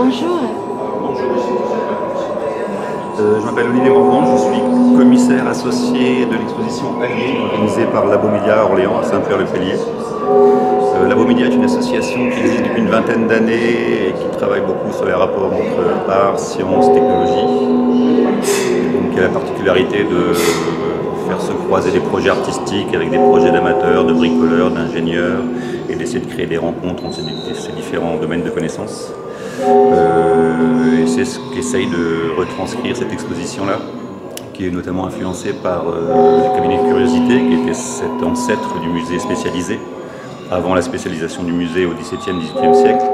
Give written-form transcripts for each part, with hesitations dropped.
Bonjour. Je m'appelle Olivier Morvan, je suis commissaire associé de l'exposition Allier organisée par Labomédia à Orléans, à Saint-Pierre-le-Pellier. Labomédia est une association qui existe depuis une vingtaine d'années et qui travaille beaucoup sur les rapports entre art, science, technologie. Donc, il y a la particularité de faire se croiser des projets artistiques avec des projets d'amateurs, de bricoleurs, d'ingénieurs et d'essayer de créer des rencontres entre ces différents domaines de connaissances. Et c'est ce qu'essaye de retranscrire cette exposition-là, qui est notamment influencée par le cabinet de curiosité, qui était cet ancêtre du musée spécialisé, avant la spécialisation du musée au XVIIe, XVIIIe siècle.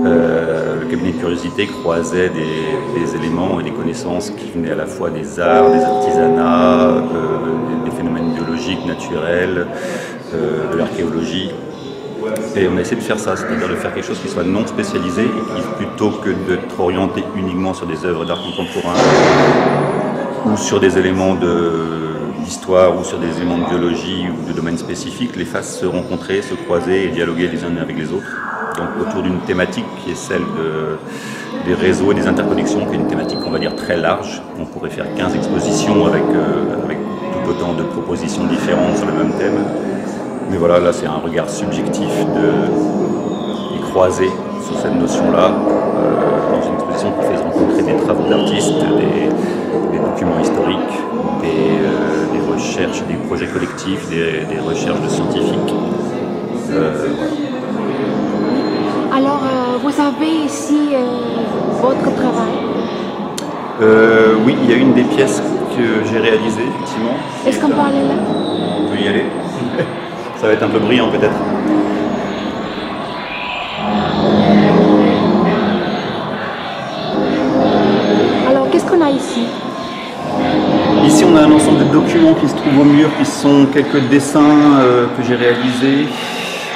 Le cabinet de curiosité croisait des éléments et des connaissances qui venaient à la fois des arts, des artisanats, des phénomènes biologiques, naturels, de l'archéologie. Et on a essayé de faire ça, c'est-à-dire de faire quelque chose qui soit non spécialisé et qui, plutôt que d'être orienté uniquement sur des œuvres d'art contemporain ou sur des éléments d'histoire ou sur des éléments de biologie ou de domaines spécifiques, les fasse se rencontrer, se croiser et dialoguer les uns avec les autres. Donc autour d'une thématique qui est celle des réseaux et des interconnexions, qui est une thématique on va dire très large. On pourrait faire 15 expositions avec tout autant de propositions différentes sur le même thème. Mais voilà, là c'est un regard subjectif et croisé sur cette notion-là, dans une exposition qui fait rencontrer des travaux d'artistes, des documents historiques, des recherches, des projets collectifs, des recherches de scientifiques. Voilà. Alors, vous avez ici votre travail? Oui, il y a une des pièces que j'ai réalisées, effectivement. Est-ce qu'on peut aller là? On peut y aller. Ça va être un peu brillant peut-être. Alors, qu'est-ce qu'on a ici? Ici, on a un ensemble de documents qui se trouvent au mur, qui sont quelques dessins que j'ai réalisés,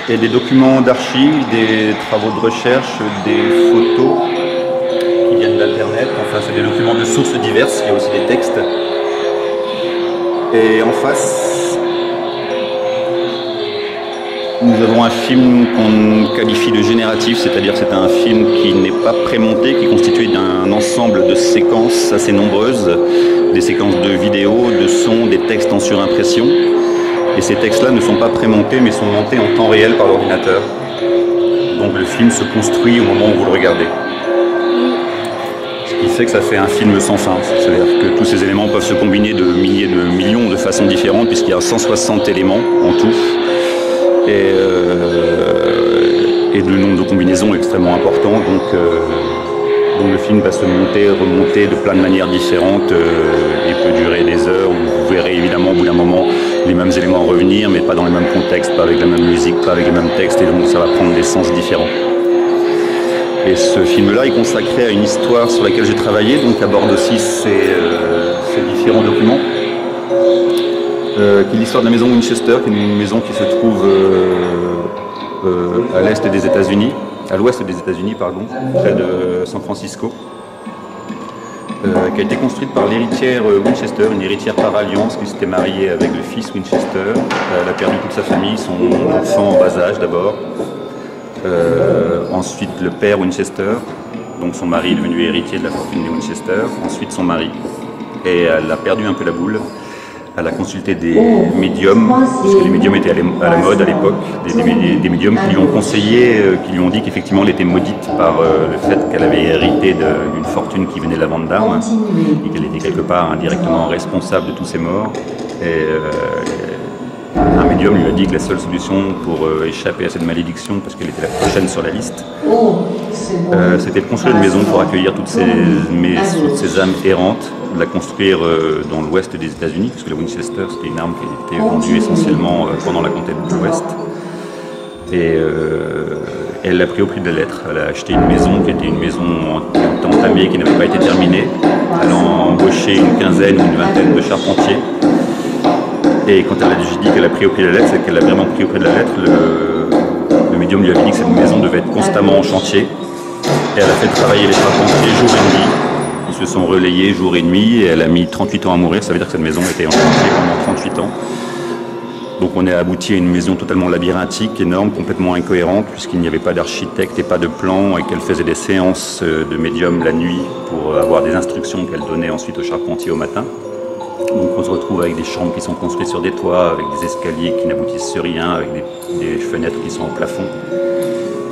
et des documents d'archives, des travaux de recherche, des photos qui viennent d'Internet. Enfin, c'est des documents de sources diverses, il y a aussi des textes. Et en face, nous avons un film qu'on qualifie de génératif, c'est-à-dire c'est un film qui n'est pas prémonté, qui est constitué d'un ensemble de séquences assez nombreuses, des séquences de vidéos, de sons, des textes en surimpression. Et ces textes-là ne sont pas prémontés, mais sont montés en temps réel par l'ordinateur. Donc le film se construit au moment où vous le regardez. Ce qui fait que ça fait un film sans fin. C'est-à-dire que tous ces éléments peuvent se combiner de milliers, de millions de façons différentes, puisqu'il y a 160 éléments en tout. Et le nombre de combinaisons est extrêmement important, donc le film va se monter, remonter de plein de manières différentes et peut durer des heures, où vous verrez évidemment au bout d'un moment les mêmes éléments revenir, mais pas dans les mêmes contextes, pas avec la même musique, pas avec les mêmes textes, et donc ça va prendre des sens différents. Et ce film-là est consacré à une histoire sur laquelle j'ai travaillé, donc aborde aussi ces différents documents. Qui est l'histoire de la maison Winchester, qui est une maison qui se trouve à l'est des États-Unis, à l'ouest des États-Unis, pardon, près de San Francisco, qui a été construite par l'héritière Winchester, une héritière par alliance qui s'était mariée avec le fils Winchester. Elle a perdu toute sa famille, son enfant en bas âge d'abord, ensuite le père Winchester, donc son mari est devenu héritier de la fortune des Winchester, ensuite son mari, et elle a perdu un peu la boule. Elle a consulté des médiums, parce que les médiums étaient à la mode à l'époque, des médiums qui lui ont conseillé, qui lui ont dit qu'effectivement elle était maudite par le fait qu'elle avait hérité d'une fortune qui venait de la vente d'armes, et qu'elle était quelque part indirectement responsable de tous ces morts. Et un médium lui a dit que la seule solution pour échapper à cette malédiction, parce qu'elle était la prochaine sur la liste, c'était de construire une maison pour accueillir toutes ces âmes errantes, de la construire dans l'ouest des États-Unis, parce que la Winchester c'était une arme qui était vendue essentiellement pendant la conquête de l'ouest. Et elle l'a pris au prix de la lettre. Elle a acheté une maison qui était une maison entamée, qui n'avait pas été terminée. Elle a embauché une quinzaine ou une vingtaine de charpentiers. Et quand elle a dit qu'elle a pris au pied de la lettre, c'est qu'elle a vraiment pris au pied de la lettre. Le médium lui avait dit que cette maison devait être constamment en chantier. Et elle a fait travailler les charpentiers jour et nuit. Ils se sont relayés jour et nuit et elle a mis 38 ans à mourir. Ça veut dire que cette maison était en chantier pendant 38 ans. Donc on est abouti à une maison totalement labyrinthique, énorme, complètement incohérente, puisqu'il n'y avait pas d'architecte et pas de plan, et qu'elle faisait des séances de médium la nuit pour avoir des instructions qu'elle donnait ensuite aux charpentiers au matin. Donc on se retrouve avec des chambres qui sont construites sur des toits, avec des escaliers qui n'aboutissent sur rien, avec des fenêtres qui sont au plafond.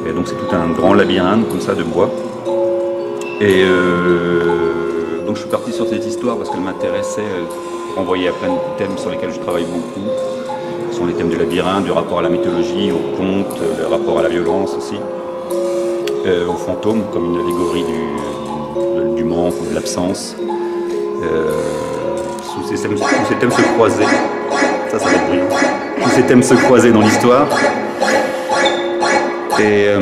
Et donc c'est tout un grand labyrinthe comme ça de bois. Et donc je suis parti sur cette histoire parce qu'elle m'intéressait, renvoyée à plein de thèmes sur lesquels je travaille beaucoup. Ce sont les thèmes du labyrinthe, du rapport à la mythologie, au conte, le rapport à la violence aussi, au fantôme comme une allégorie du manque ou de l'absence. Tous ces thèmes se croisaient. Ça va être brillant. Tous ces thèmes se croisaient dans l'histoire. Et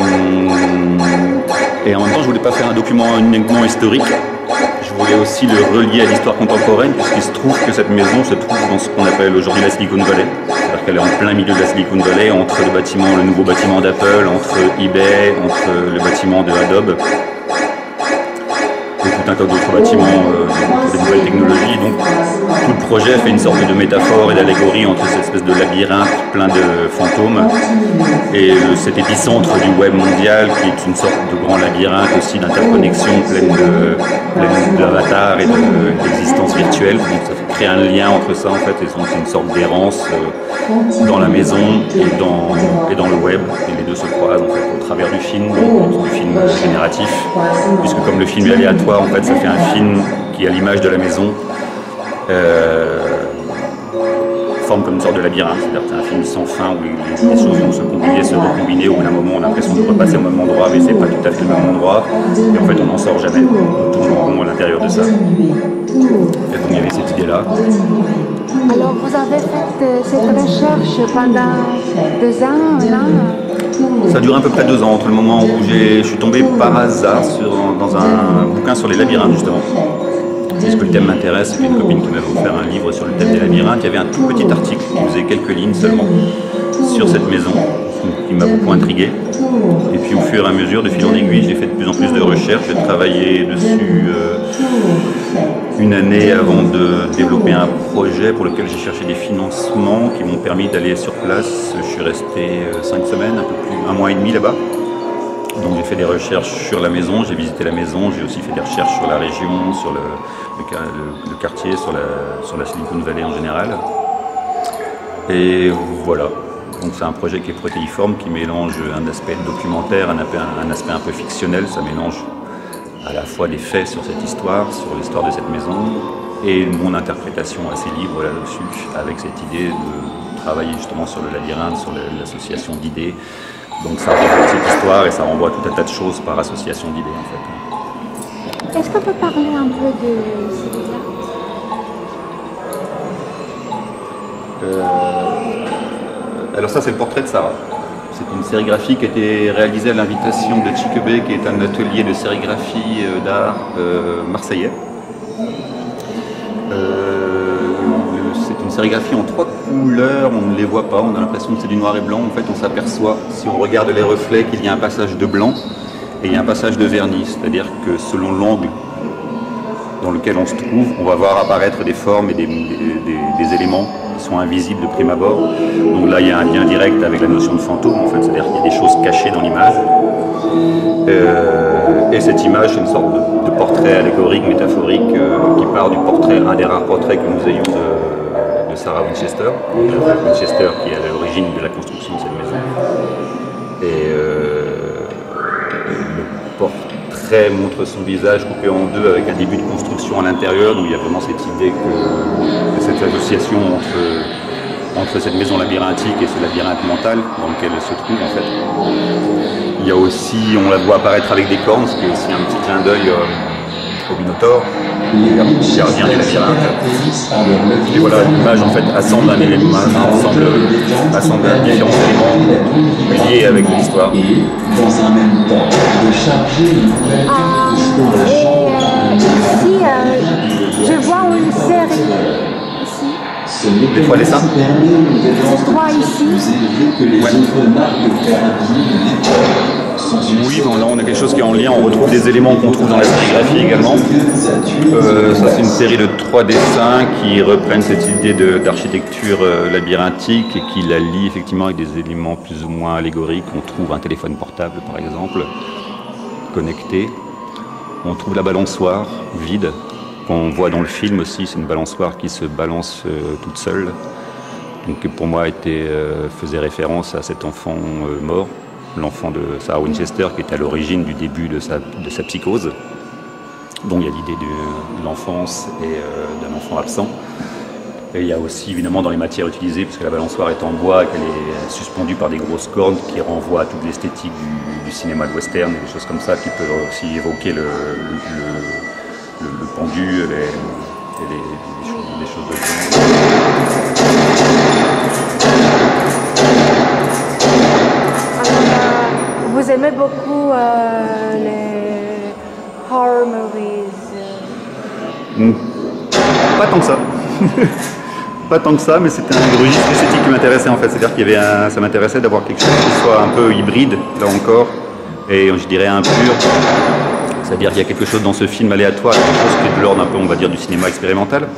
en même temps, je voulais pas faire un document uniquement historique. Je voulais aussi le relier à l'histoire contemporaine, puisqu'il se trouve que cette maison se trouve dans ce qu'on appelle aujourd'hui la Silicon Valley. C'est-à-dire qu'elle est en plein milieu de la Silicon Valley, entre le nouveau bâtiment d'Apple, entre eBay, entre le bâtiment de Adobe, et tout un tas d'autres bâtiments pour des nouvelles technologies. Donc tout le projet fait une sorte de métaphore et d'allégorie entre cette espèce de labyrinthe plein de fantômes et cet épicentre du web mondial qui est une sorte de grand labyrinthe aussi d'interconnexion pleine d'avatars et d'existence virtuelle. Donc ça fait créer un lien entre ça en fait, et c'est une sorte d'errance dans la maison et dans le web, et les deux se croisent en fait au travers du film génératif, puisque comme le film est aléatoire en fait, ça fait un film qui à l'image de la maison forme comme une sorte de labyrinthe, c'est-à-dire que c'est un film sans fin où les choses vont se combiner, se recombiner, où à un moment on a l'impression de repasser au même endroit, mais c'est pas tout à fait le même endroit, et en fait on n'en sort jamais, on tourne en rond à l'intérieur de ça. Et donc il y avait cette idée-là. Alors vous avez fait cette recherche pendant 2 ans, un an? Ça dure à peu près 2 ans, entre le moment où je suis tombé par hasard dans un bouquin sur les labyrinthes justement. Puisque le thème m'intéresse, c'est une copine qui m'avait offert un livre sur le thème des labyrinthes. Il y avait un tout petit article qui faisait quelques lignes seulement sur cette maison, qui m'a beaucoup intrigué. Et puis au fur et à mesure, de fil en aiguille, j'ai fait de plus en plus de recherches. J'ai travaillé dessus une année avant de développer un projet pour lequel j'ai cherché des financements qui m'ont permis d'aller sur place. Je suis resté 5 semaines, un peu plus, 1 mois et demi là-bas. Donc j'ai fait des recherches sur la maison, j'ai visité la maison, j'ai aussi fait des recherches sur la région, sur le quartier, sur la Silicon Valley en général. Et voilà, donc c'est un projet qui est protéiforme, qui mélange un aspect documentaire, un aspect un peu fictionnel. Ça mélange à la fois des faits sur cette histoire, sur l'histoire de cette maison, et mon interprétation assez libre là-dessus, avec cette idée de travailler justement sur le labyrinthe, sur l'association d'idées. Donc ça renvoie cette histoire et ça renvoie tout un tas de choses par association d'idées en fait. Est-ce qu'on peut parler un peu de celui-là? Alors ça c'est le portrait de Sarah. C'est une sérigraphie qui a été réalisée à l'invitation de Chiquebé, qui est un atelier de sérigraphie d'art marseillais. C'est une sérigraphie en 3 couleurs, on ne les voit pas, on a l'impression que c'est du noir et blanc. En fait, on s'aperçoit, si on regarde les reflets, qu'il y a un passage de blanc et il y a un passage de vernis. C'est-à-dire que selon l'angle dans lequel on se trouve, on va voir apparaître des formes et des éléments qui sont invisibles de prime abord. Donc là, il y a un lien direct avec la notion de fantôme, en fait. C'est-à-dire qu'il y a des choses cachées dans l'image. Et cette image, c'est une sorte de portrait allégorique, métaphorique, qui part du portrait, un des rares portraits que nous ayons de Sarah Winchester. Winchester qui est à l'origine de la construction de cette maison. Et le portrait montre son visage coupé en 2 avec un début de construction à l'intérieur. Donc il y a vraiment cette idée que cette association entre cette maison labyrinthique et ce labyrinthe mental dans lequel elle se trouve en fait. Il y a aussi, on la voit apparaître avec des cornes, ce qui est aussi un petit clin d'œil au Minotaure, gardien du labyrinthe. Et voilà, l'image en fait assemble un élément, assemble différents éléments liés avec l'histoire. Ici, je vois une série. Des fois, dessins. Je vois ici. Ouais. Oui, bon, là on a quelque chose qui est en lien, on retrouve des éléments qu'on trouve dans la sérigraphie également. Ça c'est une série de 3 dessins qui reprennent cette idée d'architecture labyrinthique et qui la lie effectivement avec des éléments plus ou moins allégoriques. On trouve un téléphone portable par exemple, connecté. On trouve la balançoire vide, qu'on voit dans le film aussi, c'est une balançoire qui se balance toute seule. Donc pour moi faisait référence à cet enfant mort, l'enfant de Sarah Winchester qui était à l'origine du début de sa psychose. Donc il y a l'idée de l'enfance et d'un enfant absent. Et il y a aussi évidemment dans les matières utilisées, puisque la balançoire est en bois, qu'elle est suspendue par des grosses cordes qui renvoient à toute l'esthétique du cinéma de western et des choses comme ça qui peuvent aussi évoquer le pendu et des choses de genre. Vous aimez beaucoup les horror movies? Pas tant que ça. Pas tant que ça, mais c'était un registre esthétique qui m'intéressait en fait. C'est-à-dire qu'il y avait ça m'intéressait d'avoir quelque chose qui soit un peu hybride, là encore, et je dirais impur. C'est-à-dire qu'il y a quelque chose dans ce film aléatoire, quelque chose qui est de l'ordre un peu, on va dire, du cinéma expérimental.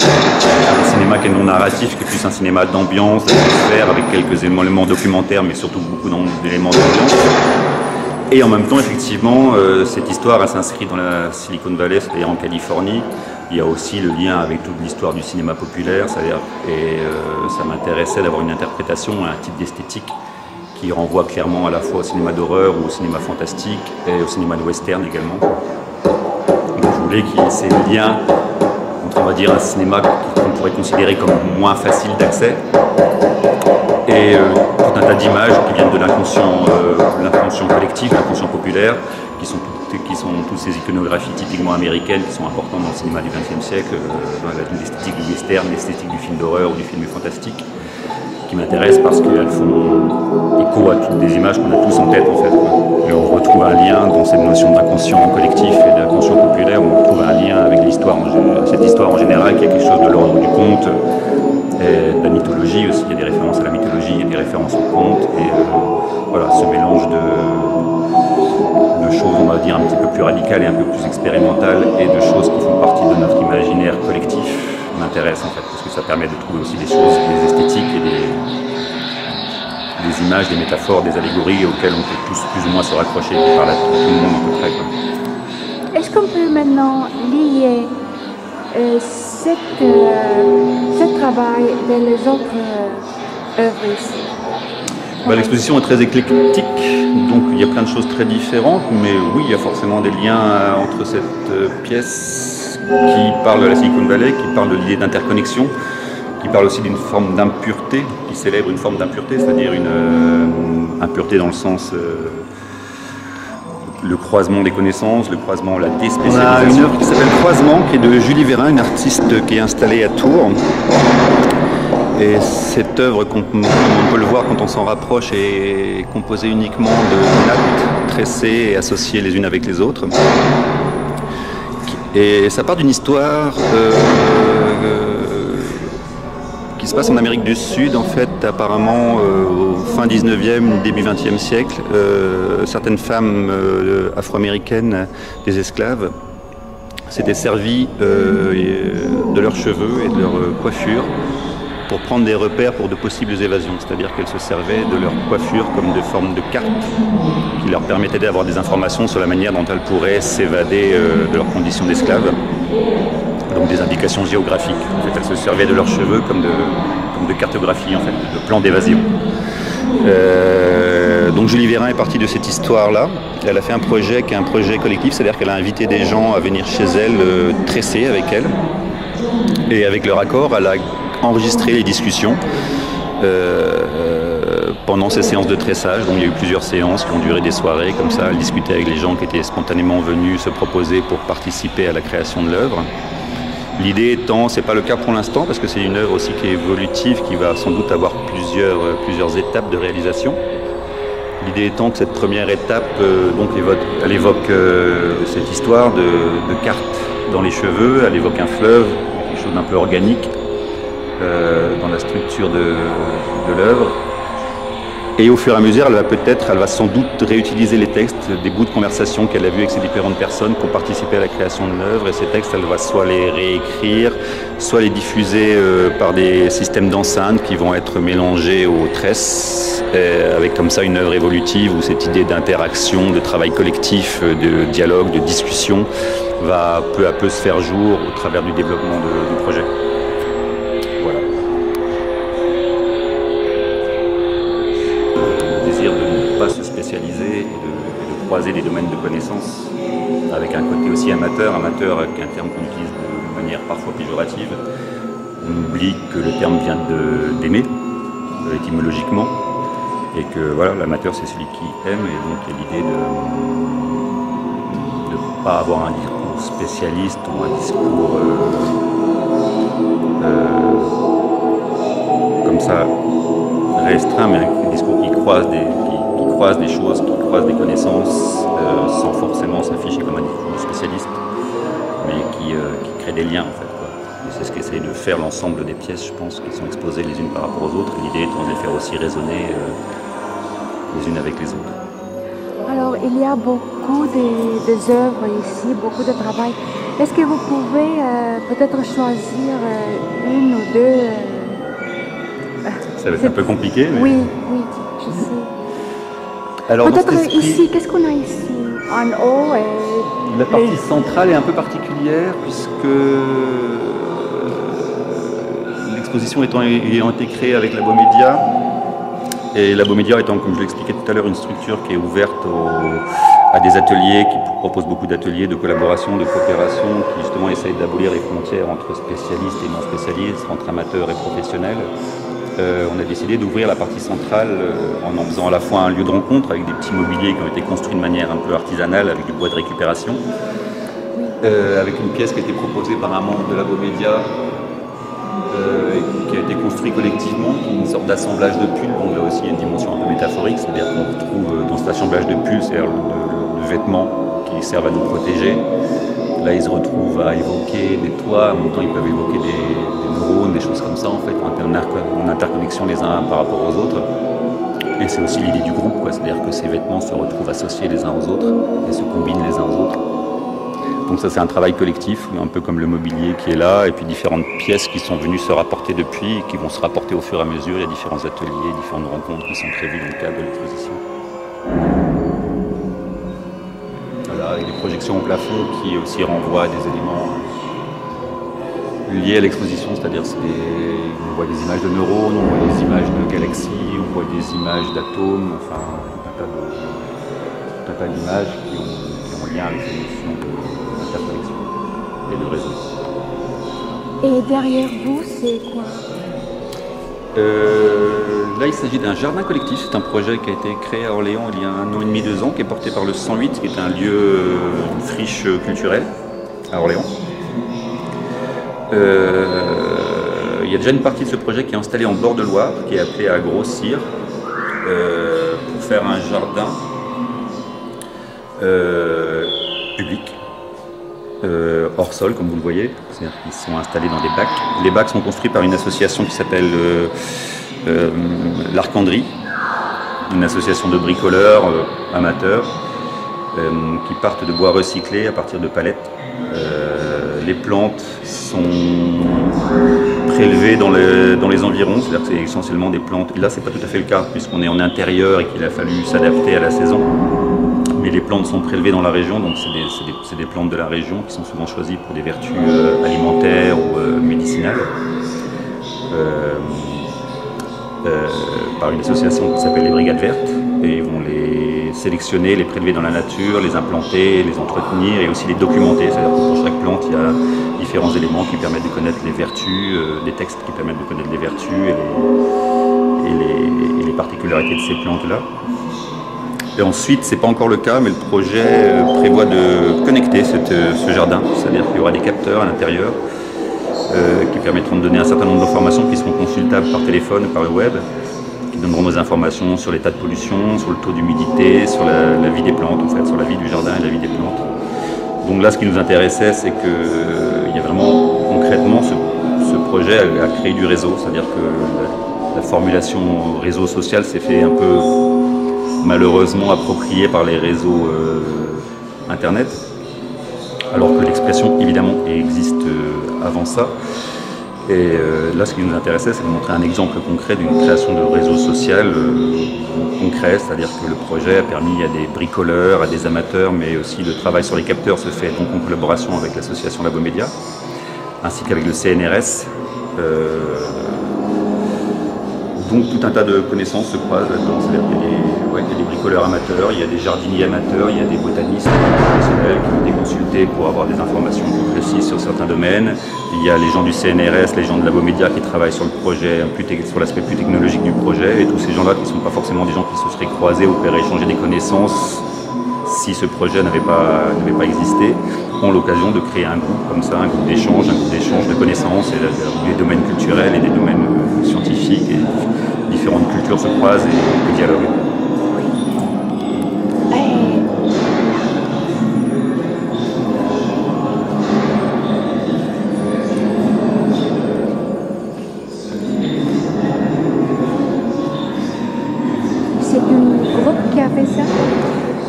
Un cinéma qui est non narratif, qui est plus un cinéma d'ambiance, d'atmosphère, avec quelques éléments documentaires, mais surtout beaucoup d'éléments d'ambiance. Et en même temps, effectivement, cette histoire, elle s'inscrit dans la Silicon Valley, c'est-à-dire en Californie. Il y a aussi le lien avec toute l'histoire du cinéma populaire, ça m'intéressait d'avoir une interprétation, un type d'esthétique qui renvoie clairement à la fois au cinéma d'horreur ou au cinéma fantastique et au cinéma de western également. Donc je voulais qu'il y ait ces liens entre, on va dire, un cinéma qu'on pourrait considérer comme moins facile d'accès et tout un tas d'images qui viennent de l'inconscient collectif, l'inconscient populaire, qui sont toutes ces iconographies typiquement américaines qui sont importantes dans le cinéma du XXe siècle, dans l'esthétique du western, l'esthétique du film d'horreur ou du film fantastique, qui m'intéressent parce qu'elles font écho à toutes des images qu'on a tous en tête en fait. Et on retrouve un lien dans cette notion d'inconscient collectif et d'inconscient populaire, on retrouve un lien avec l'histoire, cette histoire en général qui est quelque chose de l'ordre du conte, et de la mythologie aussi. Il y a des références à la mythologie, il y a des références au conte, et voilà, ce mélange de choses, on va dire, un petit peu plus radicales et un peu plus expérimentales, et de choses qui font partie de notre imaginaire collectif m'intéresse en fait, parce que ça permet de trouver aussi des choses, des esthétiques et des images, des métaphores, des allégories auxquelles on peut tous plus ou moins se raccrocher, qui parlent à tout le monde à peu près, quoi. Est-ce qu'on peut maintenant lier ce travail dans les autres œuvres ici? L'exposition est très éclectique, donc il y a plein de choses très différentes, mais oui, il y a forcément des liens entre cette pièce qui parle de la Silicon Valley, qui parle de l'idée d'interconnexion, qui parle aussi d'une forme d'impureté, qui célèbre une forme d'impureté, c'est-à-dire une impureté dans le sens le croisement des connaissances, le croisement, la déspécialisation. On a une œuvre qui s'appelle Croisement, qui est de Julie Vérin, une artiste qui est installée à Tours. Et cette œuvre, comme on peut le voir quand on s'en rapproche, est composée uniquement de nattes tressées et associées les unes avec les autres. Et ça part d'une histoire qui se passe en Amérique du Sud, en fait, apparemment au fin 19e, début 20e siècle. Certaines femmes afro-américaines, des esclaves, s'étaient servies de leurs cheveux et de leur coiffure pour prendre des repères pour de possibles évasions, c'est-à-dire qu'elles se servaient de leur coiffure comme de forme de carte qui leur permettait d'avoir des informations sur la manière dont elles pourraient s'évader de leurs conditions d'esclaves, donc des indications géographiques. En fait, elles se servaient de leurs cheveux comme de cartographie, en fait, de plans d'évasion. Donc Julie Vérin est partie de cette histoire-là. Elle a fait un projet qui est un projet collectif, c'est-à-dire qu'elle a invité des gens à venir chez elle tresser avec elle, et avec leur accord, elle a enregistrer les discussions pendant ces séances de tressage. Donc il y a eu plusieurs séances qui ont duré des soirées comme ça. Elle discutait avec les gens qui étaient spontanément venus se proposer pour participer à la création de l'œuvre. L'idée étant, c'est pas le cas pour l'instant parce que c'est une œuvre aussi qui est évolutive, qui va sans doute avoir plusieurs étapes de réalisation. L'idée étant que cette première étape, elle évoque cette histoire de cartes dans les cheveux, elle évoque un fleuve, quelque chose d'un peu organique dans la structure de l'œuvre. Et au fur et à mesure, elle va sans doute réutiliser les textes, des bouts de conversation qu'elle a vus avec ces différentes personnes qui ont participé à la création de l'œuvre. Et ces textes, elle va soit les réécrire, soit les diffuser par des systèmes d'enceintes qui vont être mélangés aux tresses, avec comme ça une œuvre évolutive où cette idée d'interaction, de travail collectif, de dialogue, de discussion va peu à peu se faire jour au travers du développement du projet. Voilà. Le désir de ne pas se spécialiser et de croiser des domaines de connaissances avec un côté aussi amateur qui est un terme qu'on utilise de manière parfois péjorative. On oublie que le terme vient d'aimer, étymologiquement, et que voilà, l'amateur c'est celui qui aime, et donc il y a l'idée de ne pas avoir un discours spécialiste ou un discours comme ça restreint, mais un discours qui croise des choses, qui croise des connaissances, sans forcément s'afficher comme un discours spécialiste, mais qui crée des liens en fait. Et c'est ce qu'essaye de faire l'ensemble des pièces, je pense, qui sont exposées les unes par rapport aux autres. L'idée étant de les faire aussi résonner les unes avec les autres. Alors, il y a beaucoup d'œuvres ici, beaucoup de travail. Est-ce que vous pouvez peut-être choisir une ou deux Ça va être un peu compliqué, mais... Oui, je sais. Alors, peut-être ici, qu'est-ce qu'on a ici? En haut et... La partie centrale est un peu particulière puisque l'exposition ayant été créée avec Labomédia, et Labomédia étant, comme je l'expliquais tout à l'heure, une structure qui est ouverte à des ateliers, qui propose beaucoup d'ateliers de collaboration, de coopération, qui justement essayent d'abolir les frontières entre spécialistes et non spécialistes, entre amateurs et professionnels. On a décidé d'ouvrir la partie centrale en faisant à la fois un lieu de rencontre avec des petits mobiliers qui ont été construits de manière un peu artisanale avec du bois de récupération, avec une pièce qui a été proposée par un membre de Labomédia, qui a été construit collectivement, qui est une sorte d'assemblage de pulls. Donc là aussi il y a une dimension un peu métaphorique, c'est-à-dire qu'on retrouve dans cet assemblage de pulls, c'est-à-dire de vêtements qui servent à nous protéger. Là ils se retrouvent à évoquer des toits, en même temps ils peuvent évoquer des neurones, des choses comme ça en fait, en interconnexion les uns par rapport aux autres. Et c'est aussi l'idée du groupe, c'est-à-dire que ces vêtements se retrouvent associés les uns aux autres et se combinent les uns aux autres. Donc ça c'est un travail collectif, un peu comme le mobilier qui est là, et puis différentes pièces qui sont venues se rapporter depuis, et qui vont se rapporter au fur et à mesure. Il y a différents ateliers, différentes rencontres qui sont prévues dans le cadre de l'exposition. Voilà, avec des projections au plafond qui aussi renvoient à des éléments liés à l'exposition, c'est-à-dire on voit des images de neurones, on voit des images de galaxies, on voit des images d'atomes, enfin tout un tas d'images qui ont lien avec ces notions d'interconnexion et de réseau. Et derrière vous, c'est quoi? Là, il s'agit d'un jardin collectif. C'est un projet qui a été créé à Orléans il y a 1 an et demi, 2 ans, qui est porté par le 108, qui est un lieu, une friche culturelle à Orléans. Il y a déjà une partie de ce projet qui est installée en bord de Loire, qui est appelée à grossir, pour faire un jardin public, hors sol, comme vous le voyez. C'est-à-dire qu'ils sont installés dans des bacs. Les bacs sont construits par une association qui s'appelle l'Arcandrie, une association de bricoleurs amateurs qui partent de bois recyclé à partir de palettes. Les plantes sont prélevées dans les environs, c'est-à-dire que c'est essentiellement des plantes. Là, c'est pas tout à fait le cas puisqu'on est en intérieur et qu'il a fallu s'adapter à la saison. Mais les plantes sont prélevées dans la région, donc c'est des plantes de la région qui sont souvent choisies pour des vertus alimentaires ou médicinales. Par une association qui s'appelle les Brigades Vertes, et ils vont les sélectionner, les prélever dans la nature, les implanter, les entretenir et aussi les documenter. C'est-à-dire que pour chaque plante, il y a différents éléments qui permettent de connaître les vertus, des textes qui permettent de connaître les vertus et les particularités de ces plantes-là. Et ensuite, c'est pas encore le cas, mais le projet prévoit de connecter ce jardin, c'est-à-dire qu'il y aura des capteurs à l'intérieur qui permettront de donner un certain nombre d'informations qui seront consultables par téléphone ou par le web, qui donneront des informations sur l'état de pollution, sur le taux d'humidité, sur la vie des plantes, en fait, sur la vie du jardin et la vie des plantes. Donc là, ce qui nous intéressait, c'est qu'il y a vraiment concrètement ce projet a créé du réseau, c'est-à-dire que la formulation réseau social s'est fait un peu malheureusement appropriée par les réseaux internet, alors que l'expression évidemment existe avant ça. Et là, ce qui nous intéressait, c'est de montrer un exemple concret d'une création de réseau social concret, c'est-à-dire que le projet a permis à des bricoleurs, à des amateurs, mais aussi le travail sur les capteurs se fait donc en collaboration avec l'association Labomédia, ainsi qu'avec le CNRS. Donc tout un tas de connaissances se croisent là-dedans, c'est-à-dire qu'il y a des bricoleurs amateurs, il y a des jardiniers amateurs, il y a des botanistes professionnels qui ont été consultés pour avoir des informations plus précises sur certains domaines, il y a les gens du CNRS, les gens de Labomédia qui travaillent sur le projet, sur l'aspect plus technologique du projet, et tous ces gens-là qui ne sont pas forcément des gens qui se seraient croisés ou qui auraient échangé des connaissances si ce projet n'avait pas existé, ont l'occasion de créer un groupe comme ça, un groupe d'échange de connaissances, et des domaines culturels et des domaines scientifiques, et différentes cultures se croisent et dialoguent. C'est un groupe qui a fait ça?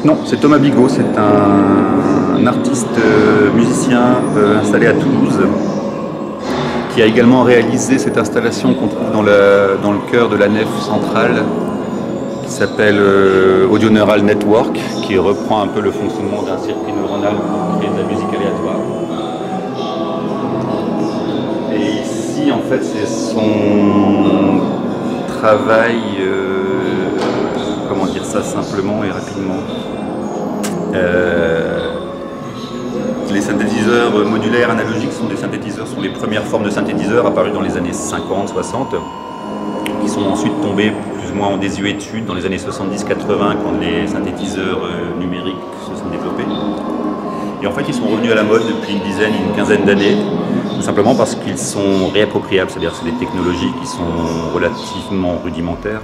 Non, c'est Thomas Bigot, c'est un artiste musicien installé à Toulouse, qui a également réalisé cette installation qu'on trouve dans le cœur de la nef centrale, qui s'appelle Audio Neural Network, qui reprend un peu le fonctionnement d'un circuit neuronal pour créer de la musique aléatoire. Et ici, en fait, c'est son travail, comment dire ça simplement et rapidement. Les synthétiseurs modulaires analogiques sont les premières formes de synthétiseurs apparues dans les années 50-60, qui sont ensuite tombés plus ou moins en désuétude dans les années 70-80 quand les synthétiseurs numériques se sont développés. Et en fait, ils sont revenus à la mode depuis une quinzaine d'années, tout simplement parce qu'ils sont réappropriables, c'est-à-dire que c'est des technologies qui sont relativement rudimentaires,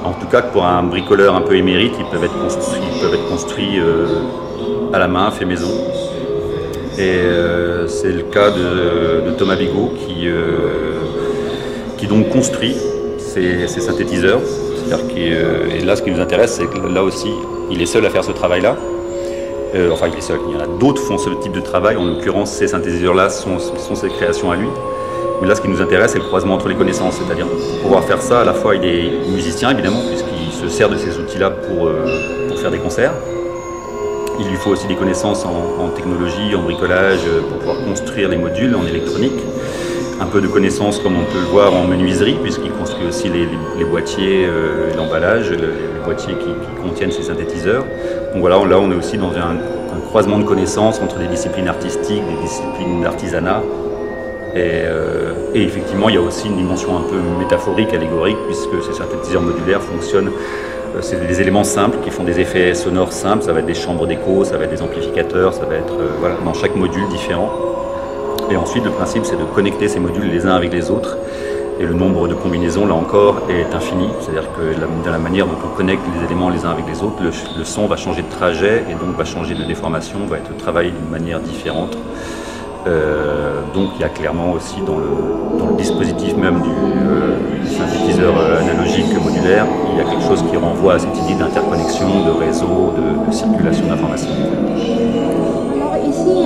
en tout cas, pour un bricoleur un peu émérite, ils peuvent être construits à la main, fait maison. Et c'est le cas de Thomas Bigot qui donc construit ces synthétiseurs. Et là, ce qui nous intéresse, c'est que là aussi, il est seul à faire ce travail-là. Enfin, il est seul. Il y en a d'autres qui font ce type de travail. En l'occurrence, ces synthétiseurs-là sont ses créations à lui. Mais là, ce qui nous intéresse, c'est le croisement entre les connaissances. C'est-à-dire, pour pouvoir faire ça, à la fois, il est musicien, évidemment, puisqu'il se sert de ces outils-là pour faire des concerts. Il lui faut aussi des connaissances en technologie, en bricolage, pour pouvoir construire les modules en électronique. Un peu de connaissances, comme on peut le voir, en menuiserie, puisqu'il construit aussi les boîtiers, l'emballage, les boîtiers qui contiennent ces synthétiseurs. Donc voilà, là, on est aussi dans un croisement de connaissances entre des disciplines artistiques, des disciplines d'artisanat. Et effectivement, il y a aussi une dimension un peu métaphorique, allégorique, puisque ces synthétiseurs modulaires fonctionnent, c'est des éléments simples qui font des effets sonores simples, ça va être des chambres d'écho, ça va être des amplificateurs, ça va être voilà, dans chaque module différent. Et ensuite, le principe, c'est de connecter ces modules les uns avec les autres. Et le nombre de combinaisons, là encore, est infini. C'est-à-dire que dans la manière dont on connecte les éléments les uns avec les autres, le son va changer de trajet et donc va changer de déformation, va être travaillé d'une manière différente. Donc il y a clairement aussi dans le dispositif même du synthétiseur analogique modulaire, il y a quelque chose qui renvoie à cette idée d'interconnexion, de réseau, de circulation d'informations. Alors ici,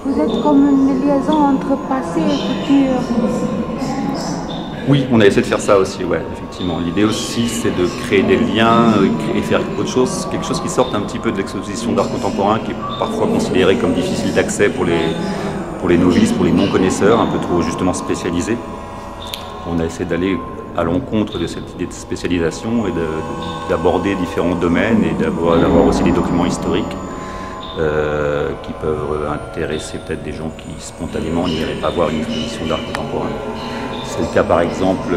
vous êtes comme une liaison entre passé et futur. Oui, on a essayé de faire ça aussi, ouais, effectivement. L'idée aussi, c'est de créer des liens et faire autre chose, quelque chose qui sorte un petit peu de l'exposition d'art contemporain, qui est parfois considérée comme difficile d'accès pour les novices, pour les non-connaisseurs, un peu trop justement spécialisés. On a essayé d'aller à l'encontre de cette idée de spécialisation et d'aborder différents domaines et d'avoir aussi des documents historiques qui peuvent intéresser peut-être des gens qui spontanément n'iraient pas voir une exposition d'art contemporain. C'est le cas par exemple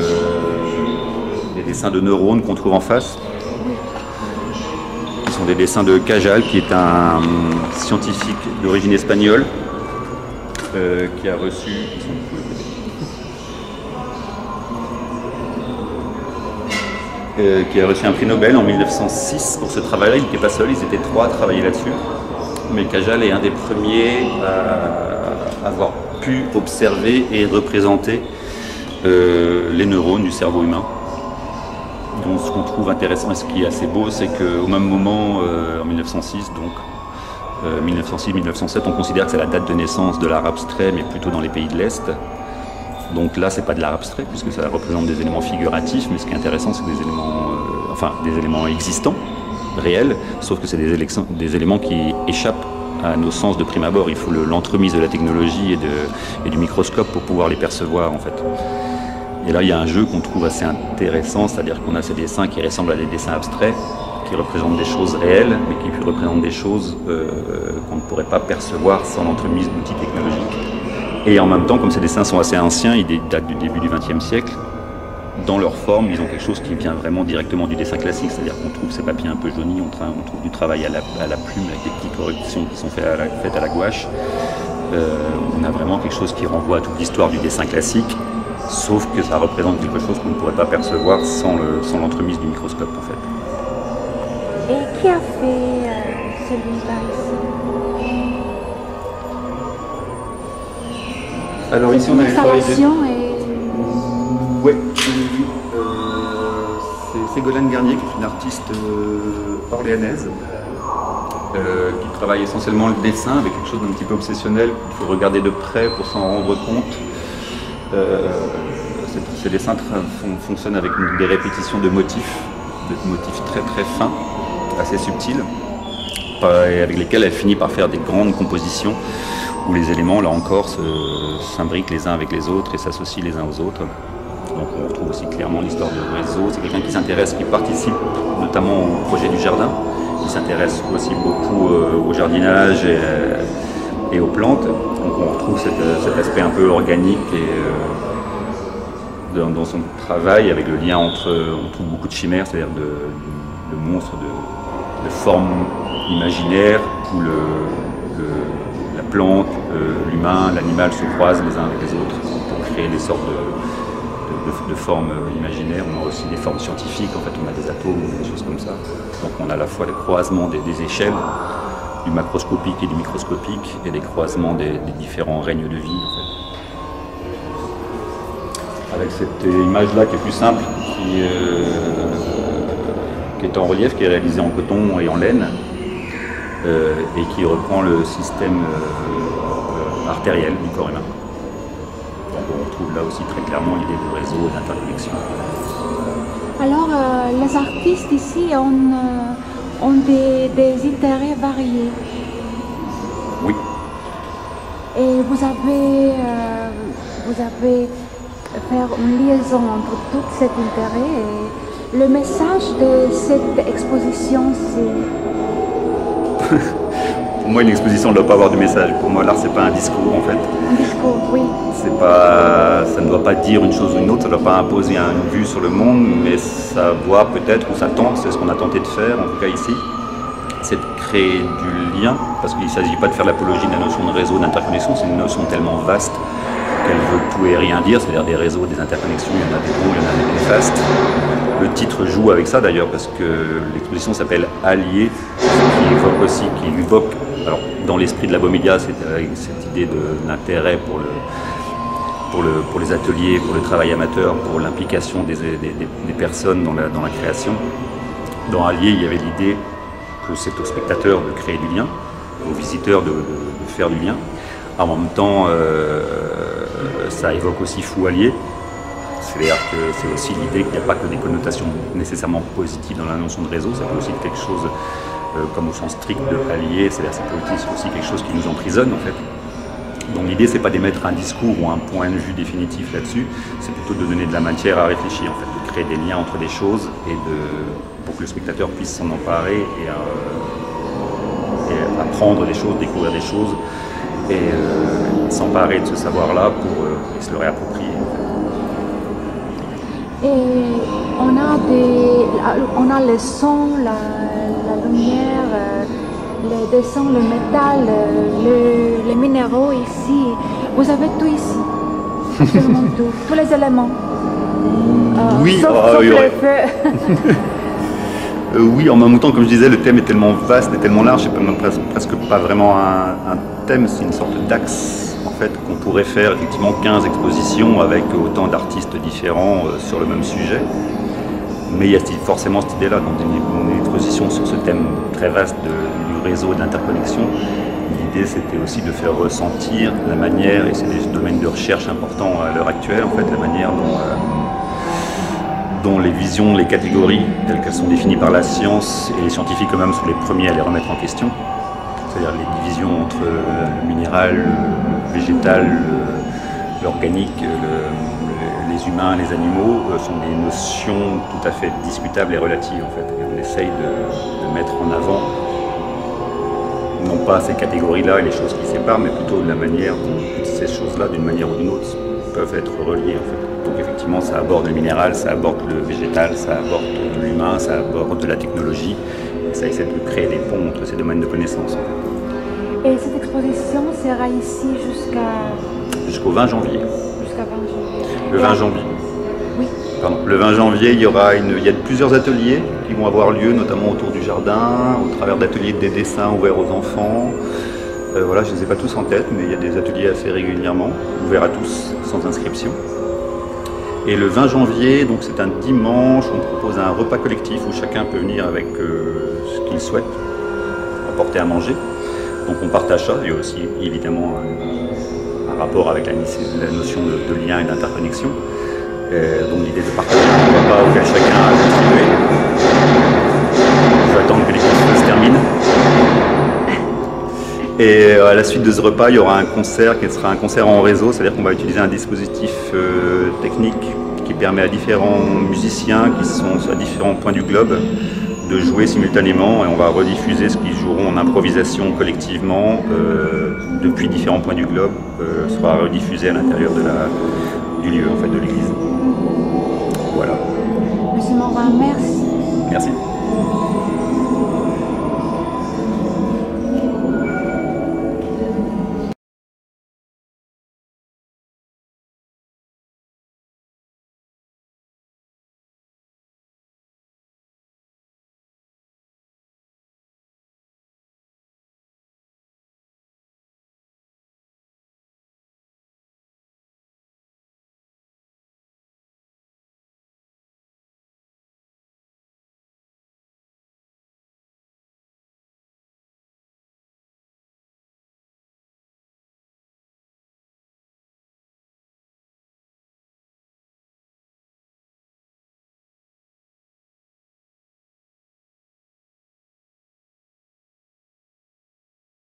des dessins de neurones qu'on trouve en face. Ce sont des dessins de Cajal, qui est un scientifique d'origine espagnole qui a reçu un prix Nobel en 1906 pour ce travail-là. Il n'était pas seul, ils étaient 3 à travailler là-dessus. Mais Cajal est un des premiers à avoir pu observer et représenter les neurones du cerveau humain. Donc ce qu'on trouve intéressant et ce qui est assez beau, c'est qu'au même moment, en 1906, donc 1906-1907, on considère que c'est la date de naissance de l'art abstrait, mais plutôt dans les pays de l'Est. Donc là, c'est pas de l'art abstrait, puisque ça représente des éléments figuratifs, mais ce qui est intéressant, c'est des éléments existants, réels, sauf que c'est des éléments qui échappent à nos sens de prime abord. Il faut l'entremise de la technologie et du microscope pour pouvoir les percevoir, en fait. Et là, il y a un jeu qu'on trouve assez intéressant, c'est-à-dire qu'on a ces dessins qui ressemblent à des dessins abstraits, qui représentent des choses réelles, mais qui représentent des choses qu'on ne pourrait pas percevoir sans l'entremise d'outils technologiques. Et en même temps, comme ces dessins sont assez anciens, ils datent du début du XXe siècle, dans leur forme, ils ont quelque chose qui vient vraiment directement du dessin classique, c'est-à-dire qu'on trouve ces papiers un peu jaunis, on trouve du travail à la plume, avec des petites corrections qui sont faites à la gouache. On a vraiment quelque chose qui renvoie à toute l'histoire du dessin classique, sauf que ça représente quelque chose qu'on ne pourrait pas percevoir sans l'entremise du microscope, en fait. Et qui a fait celui-là ici? Alors ici, on a l'installation Oui. C'est Ségolène Garnier, qui est une artiste orléanaise, qui travaille essentiellement le dessin avec quelque chose d'un petit peu obsessionnel. Il faut regarder de près pour s'en rendre compte. Ces dessins fonctionnent avec des répétitions de motifs très très fins, assez subtils, et avec lesquels elle finit par faire des grandes compositions où les éléments, là encore, s'imbriquent les uns avec les autres et s'associent les uns aux autres. Donc on retrouve aussi clairement l'histoire de réseau. C'est quelqu'un qui s'intéresse, qui participe notamment au projet du jardin, qui s'intéresse aussi beaucoup au jardinage et aux plantes. Donc on retrouve cet aspect un peu organique et dans son travail, avec le lien entre, on trouve beaucoup de chimères, c'est-à-dire de monstres de formes imaginaires où la plante, l'humain, l'animal se croisent les uns avec les autres pour créer des sortes de formes imaginaires. On a aussi des formes scientifiques, en fait on a des atomes, des choses comme ça. Donc on a à la fois les croisements des échelles, du macroscopique et du microscopique, et des croisements des différents règnes de vie, en fait. Avec cette image-là qui est plus simple, qui est en relief, qui est réalisée en coton et en laine, et qui reprend le système artériel du corps humain. Donc on retrouve là aussi très clairement l'idée de réseau et d'interconnexion. Alors, les artistes ici ont des intérêts variés. Oui. Et vous avez fait une liaison entre tout cet intérêt et le message de cette exposition, c'est... Pour moi, une exposition ne doit pas avoir de message. Pour moi, l'art, c'est pas un discours, en fait. Un discours, oui. Ça ne doit pas dire une chose ou une autre, ça ne doit pas imposer une vue sur le monde, mais ça doit peut-être, ou ça tente, c'est ce qu'on a tenté de faire, en tout cas ici, c'est de créer du lien, parce qu'il ne s'agit pas de faire l'apologie de la notion de réseau, d'interconnexion, c'est une notion tellement vaste qu'elle veut tout et rien dire, c'est-à-dire des réseaux, des interconnexions, il y en a des beaux, il y en a des néfastes. Le titre joue avec ça d'ailleurs, parce que l'exposition s'appelle Alliés, qui évoque, alors, dans l'esprit de l'Abomédia, cette idée de l'intérêt pour les ateliers, pour le travail amateur, pour l'implication des personnes dans la création. Dans Alliés, il y avait l'idée que c'est aux spectateurs de créer du lien, aux visiteurs de faire du lien. En même temps, ça évoque aussi fou allié. C'est-à-dire que c'est aussi l'idée qu'il n'y a pas que des connotations nécessairement positives dans la notion de réseau, ça peut aussi être quelque chose comme au sens strict de allié, c'est-à-dire ça peut être aussi quelque chose qui nous emprisonne en fait. Donc l'idée c'est pas d'émettre un discours ou un point de vue définitif là-dessus, c'est plutôt de donner de la matière à réfléchir en fait, de créer des liens entre des choses et pour que le spectateur puisse s'en emparer et apprendre des choses, découvrir des choses et s'emparer de ce savoir-là pour se le réapproprier. Et on a le son, la lumière, les dessins, le métal, les minéraux ici. Vous avez tout ici, absolument tout, tous les éléments. Oui, sauf le feu. Oui, en même temps, comme je disais, le thème est tellement vaste et tellement large, c'est presque pas vraiment un thème, c'est une sorte d'axe en fait qu'on pourrait faire effectivement 15 expositions avec autant d'artistes différents sur le même sujet. Mais il y a forcément cette idée-là, dans une exposition sur ce thème très vaste du réseau d'interconnexion. L'idée, c'était aussi de faire ressentir la manière, et c'est des domaines de recherche importants à l'heure actuelle, en fait, la manière dont les visions, les catégories, telles qu'elles sont définies par la science, et les scientifiques eux-mêmes sont les premiers à les remettre en question. C'est-à-dire les divisions entre le minéral, le végétal, l'organique, les humains, les animaux, sont des notions tout à fait discutables et relatives, en fait. Et on essaye de mettre en avant non pas ces catégories-là et les choses qui séparent, mais plutôt de la manière dont toutes ces choses-là, d'une manière ou d'une autre, peuvent être reliées, en fait. Donc effectivement, ça aborde le minéral, ça aborde le végétal, ça aborde l'humain, ça aborde de la technologie, et ça essaie de créer des ponts entre ces domaines de connaissances. En fait. Et cette exposition sera ici jusqu'au 20 janvier. Jusqu'à 20 janvier. Le 20 janvier. Oui. Pardon. Le 20 janvier, il y a plusieurs ateliers qui vont avoir lieu, notamment autour du jardin, au travers d'ateliers de dessins ouverts aux enfants. Voilà, je ne les ai pas tous en tête, mais il y a des ateliers assez régulièrement, ouverts à tous, sans inscription. Et le 20 janvier, donc c'est un dimanche, on propose un repas collectif où chacun peut venir avec ce qu'il souhaite, apporter à manger. Donc on partage ça, il y a aussi évidemment un rapport avec la notion de lien et d'interconnexion. Donc l'idée de partager un repas auquel chacun a contribué. Je vais attendre que l'exposition se termine. Et à la suite de ce repas, il y aura un concert qui sera un concert en réseau, c'est-à-dire qu'on va utiliser un dispositif technique qui permet à différents musiciens qui sont à différents points du globe de jouer simultanément, et on va rediffuser ce qu'ils joueront en improvisation collectivement depuis différents points du globe, sera rediffusé à l'intérieur du lieu, en fait, de l'église. Voilà. Monsieur Morin, merci. Merci.